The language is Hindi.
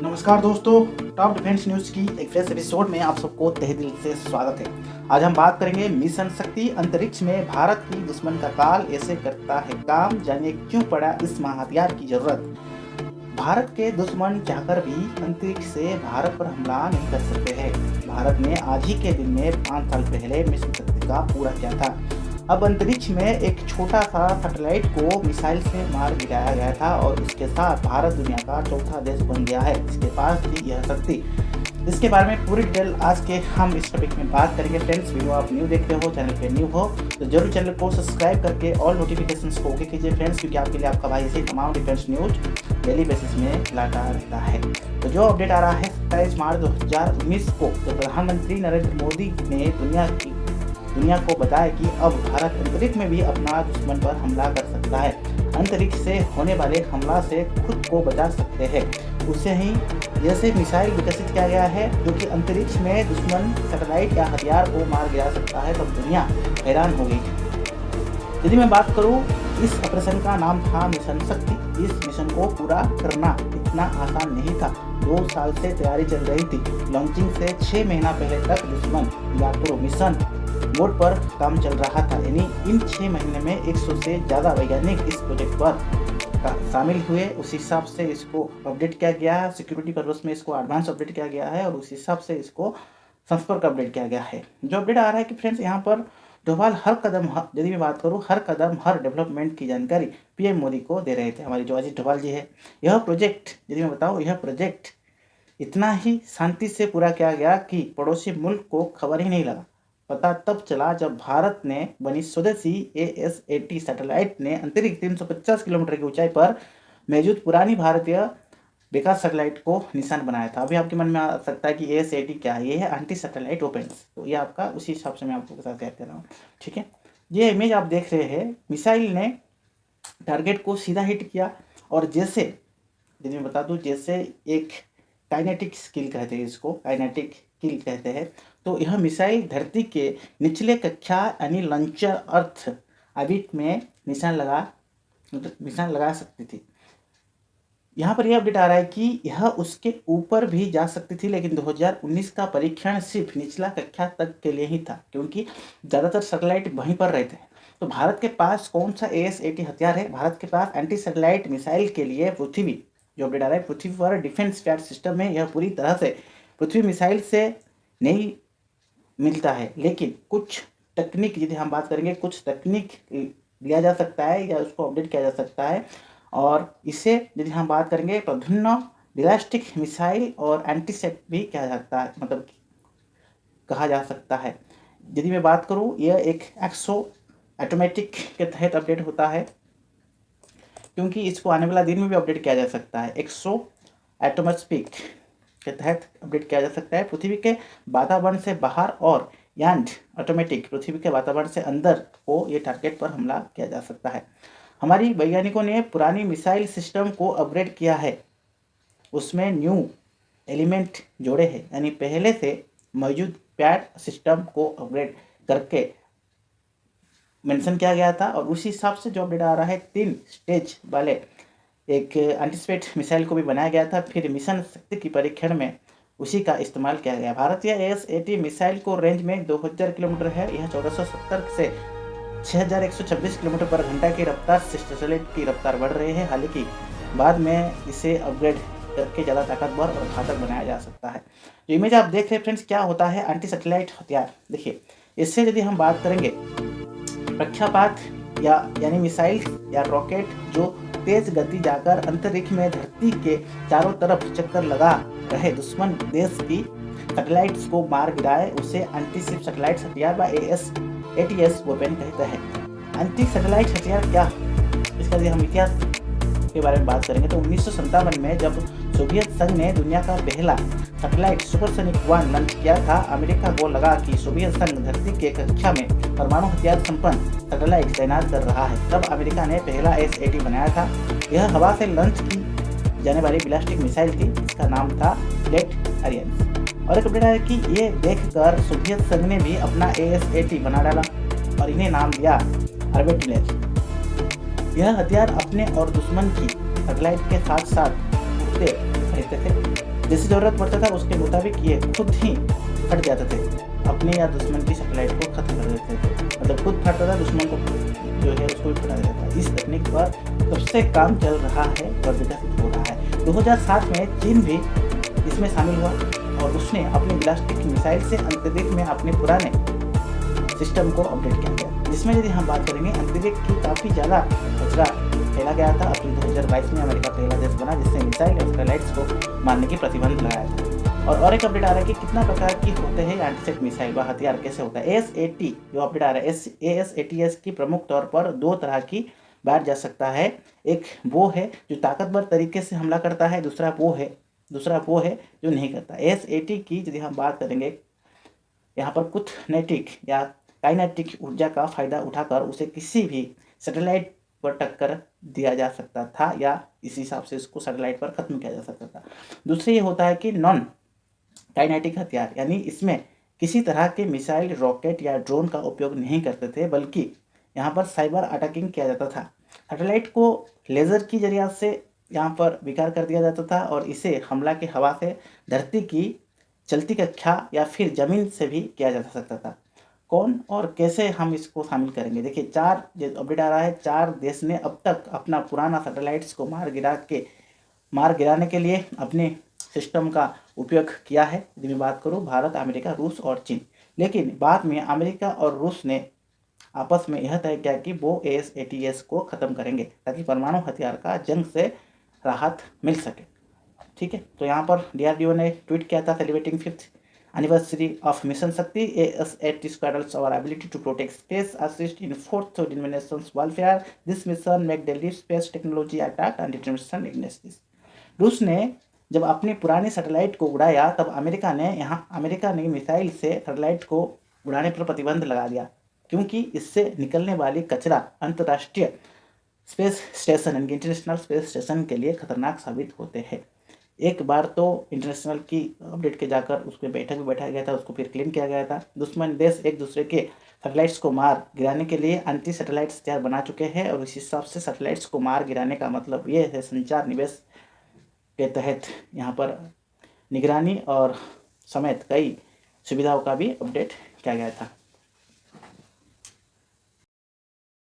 नमस्कार दोस्तों, टॉप डिफेंस न्यूज की एक फ्रेश एपिसोड में आप सबको तहे दिल से स्वागत है। आज हम बात करेंगे मिशन शक्ति। अंतरिक्ष में भारत की दुश्मन का काल ऐसे करता है काम, जानिए क्यों पड़ा इस महाहथियार की जरूरत। भारत के दुश्मन चाहकर भी अंतरिक्ष से भारत पर हमला नहीं कर सकते हैं। भारत ने आज ही के दिन में 5 साल पहले मिशन शक्ति का पूरा किया था। अब अंतरिक्ष में एक छोटा सा सैटेलाइट को मिसाइल से मार गिराया गया था और उसके साथ भारत दुनिया का चौथा देश बन गया है जिसके पास थी यह शक्ति। इसके बारे में पूरी डिटेल आज के हम इस टॉपिक में बात करेंगे। फ्रेंड्स, वीडियो आप न्यू देख रहे हो, चैनल पे न्यू हो तो जरूर चैनल को सब्सक्राइब करके ऑल नोटिफिकेशंस को ओके कीजिए फ्रेंड्स, क्योंकि आपके लिए आपका भाई इसी तमाम डिफेंस न्यूज डेली बेसिस में लाता रहता है। तो जो अपडेट आ रहा है 27 मार्च 2019 को तो प्रधानमंत्री नरेंद्र मोदी ने दुनिया को बताया कि अब भारत अंतरिक्ष में भी अपना दुश्मन पर हमला कर सकता है। अंतरिक्ष से होने वाले हमला से खुद को बचा सकते हैं। उससे ही जैसे मिसाइल विकसित किया गया है जो कि अंतरिक्ष में दुश्मन सैटेलाइट या हथियार को मार गिरा सकता है, तब दुनिया हैरान हो गई थी। यदि मैं बात करूं, इस ऑपरेशन का नाम था मिशन शक्ति। इस मिशन को पूरा करना इतना आसान नहीं था। 2 साल से तैयारी चल रही थी। लॉन्चिंग से 6 महीना पहले तक दुश्मन या तो मिशन मोड पर काम चल रहा था। यानी इन 6 महीने में 100 से ज़्यादा वैज्ञानिक इस प्रोजेक्ट पर शामिल हुए। उस हिसाब से इसको अपडेट किया गया है। सिक्योरिटी पर्पस में इसको एडवांस अपडेट किया गया है और उस हिसाब से इसको संस्पर्क अपडेट किया गया है। जो अपडेट आ रहा है कि फ्रेंड्स, यहाँ पर डोभाल हर कदम, यदि मैं बात करूँ, हर कदम हर डेवलपमेंट की जानकारी पीएम मोदी को दे रहे थे। हमारे जो अजीत डोभाल जी है, यह प्रोजेक्ट यदि मैं बताऊँ, यह प्रोजेक्ट इतना ही शांति से पूरा किया गया कि पड़ोसी मुल्क को खबर ही नहीं लगा। पता तब चला जब भारत ने बनी स्वदेशी AS-80 सैटेलाइट ने अंतरिक्ष 350 किलोमीटर की ऊंचाई पर मौजूद पुरानी भारतीय बेकार सैटेलाइट को निशान बनाया था। अभी आपके मन में आ सकता है कि AS-80 क्या है? ये है एंटी सैटेलाइट वेपन्स। तो ये आपका उसी हिसाब से मैं आपको साथ शेयर कर रहा हूँ, ठीक है। ये इमेज आप देख रहे हैं, मिसाइल ने टारगेट को सीधा हिट किया और जैसे यदि मैं बता दूँ, जैसे एक काइनेटिक स्किल कहते हैं, इसको काइनेटिक किल कहते हैं। तो यह मिसाइल धरती के निचले कक्षा यानी लॉन्चर अर्थ ऑर्बिट में निशान लगा सकती थी। यहाँ पर यह अपडेट आ रहा है कि यह उसके ऊपर भी जा सकती थी, लेकिन 2019 का परीक्षण सिर्फ निचला कक्षा तक के लिए ही था, क्योंकि ज़्यादातर सैटेलाइट वहीं पर रहते हैं। तो भारत के पास कौन सा AS-80 हथियार है? भारत के पास एंटी सैटेलाइट मिसाइल के लिए पृथ्वी, जो अपडेट आ रहा है, पृथ्वी पर डिफेंस स्पैट सिस्टम में यह पूरी तरह से पृथ्वी मिसाइल से नहीं मिलता है, लेकिन कुछ तकनीक, यदि हम बात करेंगे, कुछ तकनीक लिया जा सकता है या उसको अपडेट किया जा सकता है। और इसे यदि हम बात करेंगे, प्रद्युम्न बैलिस्टिक मिसाइल और एंटीसेट भी किया जाता है, मतलब कहा जा सकता है। यदि मैं बात करूँ, यह एक एक्सो ऑटोमेटिक के तहत अपडेट होता है, क्योंकि इसको आने वाला दिन में भी अपडेट किया जा सकता है। एक्सो ऑटोमेटिक के तहत अपडेट किया जा सकता है। पृथ्वी के वातावरण से बाहर और एंड ऑटोमेटिक, पृथ्वी के वातावरण से अंदर को ये टारगेट पर हमला किया जा सकता है। हमारी वैज्ञानिकों ने पुरानी मिसाइल सिस्टम को अपग्रेड किया है, उसमें न्यू एलिमेंट जोड़े हैं, यानी पहले से मौजूद पैड सिस्टम को अपग्रेड करके मेंशन किया गया था। और उसी हिसाब से जो अपडेट आ रहा है, 3 स्टेज वाले एक एंटीस्पेट मिसाइल को भी बनाया गया था। फिर मिशन शक्ति की परीक्षण में उसी का इस्तेमाल किया गया। भारतीय AS-80 मिसाइल को रेंज में 2000 किलोमीटर है। यह 1470 से 6126 किलोमीटर पर घंटा की रफ्तार से सैटेलाइट की रफ्तार बढ़ रही है। हालांकि बाद में इसे अपग्रेड करके ज़्यादा ताकतवर और घातक बनाया जा सकता है। जो इमेज आप देख रहे हैं फ्रेंड्स, क्या होता है एंटी सैटेलाइट हथियार? देखिए, इससे यदि हम बात करेंगे, प्रक्षेपात यानी मिसाइल या रॉकेट जो तेज गति जाकर अंतरिक्ष में धरती के चारों तरफ चक्कर लगा रहे दुश्मन देश की सैटेलाइट्स को मार गिराए, उसे एंटीशिप सैटेलाइट हथियार व AS-80 वेपन कहते हैं। एंटी सैटेलाइट हथियार क्या? इसका यदि हम इतिहास के बारे में बात करेंगे तो 1957 में जब सोवियत संघ ने दुनिया का पहला सैटेलाइट सुपरसोनिक 1 लॉन्च किया था, अमेरिका को लगा कि सोवियत संघ धरती के कक्षा में परमाणु हथियार संपन्न सैटेलाइट तैनात कर रहा है। तब अमेरिका ने पहला AS-80 बनाया था। यह हवा से लॉन्च की जाने वाली बैलिस्टिक मिसाइल थी, इसका नाम था ब्लैक आर्यन। और एक अपडेट है कि ये देखकर सोवियत संघ ने भी अपना AS-80 बना डाला और इन्हें नाम दिया आर्बिट्रेटर। यह हथियार अपने और दुश्मन की सैटेलाइट के साथ साथ उड़ते रहते थे। जैसे ज़रूरत पड़ता था उसके मुताबिक ये खुद ही फट जाते थे, अपने या दुश्मन की सैटेलाइट को खत्म कर देते थे। मतलब खुद फटता था, दुश्मन को जो है उसको भी फटा देता था। इस तकनीक पर कब से काम चल रहा है और विकसित हो रहा है। 2007 में चीन भी इसमें शामिल हुआ और उसने अपनी बैलिस्टिक मिसाइल से अंतरिक्ष में अपने पुराने सिस्टम को अपडेट किया गया, जिसमें यदि हम बात करेंगे अंतरिक्ष की काफ़ी ज़्यादा कचरा फैला गया था। अप्रैल 2022 में अमेरिका पहला देश बना जिसने मिसाइल और सैटेलाइट्स को मारने की प्रतिबंध लगाया था। और एक अपडेट आ रहा है कि कितना प्रकार की होते हैं एंटीसेट मिसाइल व हथियार कैसे होता है। ASAT जो अपडेट आ रहा है, ASATs की प्रमुख तौर पर 2 तरह की बांट जा सकता है। एक वो है जो ताकतवर तरीके से हमला करता है, दूसरा वो है जो नहीं करता। ASAT की यदि हम बात करेंगे, यहाँ पर कूटनैतिक या काइनेटिक ऊर्जा का फायदा उठाकर उसे किसी भी सैटेलाइट पर टक्कर दिया जा सकता था या इस हिसाब से इसको सैटेलाइट पर खत्म किया जा सकता था। दूसरे ये होता है कि नॉन काइनेटिक हथियार, यानी इसमें किसी तरह के मिसाइल, रॉकेट या ड्रोन का उपयोग नहीं करते थे, बल्कि यहाँ पर साइबर अटैकिंग किया जाता था। सैटेलाइट को लेज़र की जरिया से यहाँ पर विकार कर दिया जाता था और इसे हमला के हवा से, धरती की चलती कक्षा या फिर ज़मीन से भी किया जा सकता था। कौन और कैसे हम इसको शामिल करेंगे? देखिए, 4 जो अपडेट आ रहा है, 4 देश ने अब तक अपना पुराना सैटेलाइट्स को मार गिराने के लिए अपने सिस्टम का उपयोग किया है। यदि मैं बात करूँ, भारत, अमेरिका, रूस और चीन। लेकिन बाद में अमेरिका और रूस ने आपस में यह तय किया कि वो ASATs को ख़त्म करेंगे ताकि परमाणु हथियार का जंग से राहत मिल सके। ठीक है, तो यहाँ पर DRDO ने ट्वीट किया था, celebrating 5th anniversary of Mission Shakti, ASAT squadrons our ability to protect space, assist in fourth dimensions warfare. This mission make daily space technology attack and determination against this. रूस ने जब अपनी पुरानी सैटेलाइट को उड़ाया तब अमेरिका ने मिसाइल से सैटेलाइट को उड़ाने पर प्रतिबंध लगा दिया, क्योंकि इससे निकलने वाली कचरा अंतर्राष्ट्रीय स्पेस स्टेशन यानी इंटरनेशनल स्पेस स्टेशन के लिए खतरनाक साबित होते हैं। एक बार तो इंटरनेशनल की अपडेट के जाकर उस पर बैठक भी बैठाया गया था, उसको फिर क्लीन किया गया था। दुश्मन देश एक दूसरे के सैटेलाइट्स को मार गिराने के लिए एंटी सैटेलाइट्स हथियार बना चुके हैं और इस हिसाब से सैटेलाइट्स को मार गिराने का मतलब ये है संचार निवेश के तहत यहाँ पर निगरानी और समेत कई सुविधाओं का भी अपडेट किया गया था।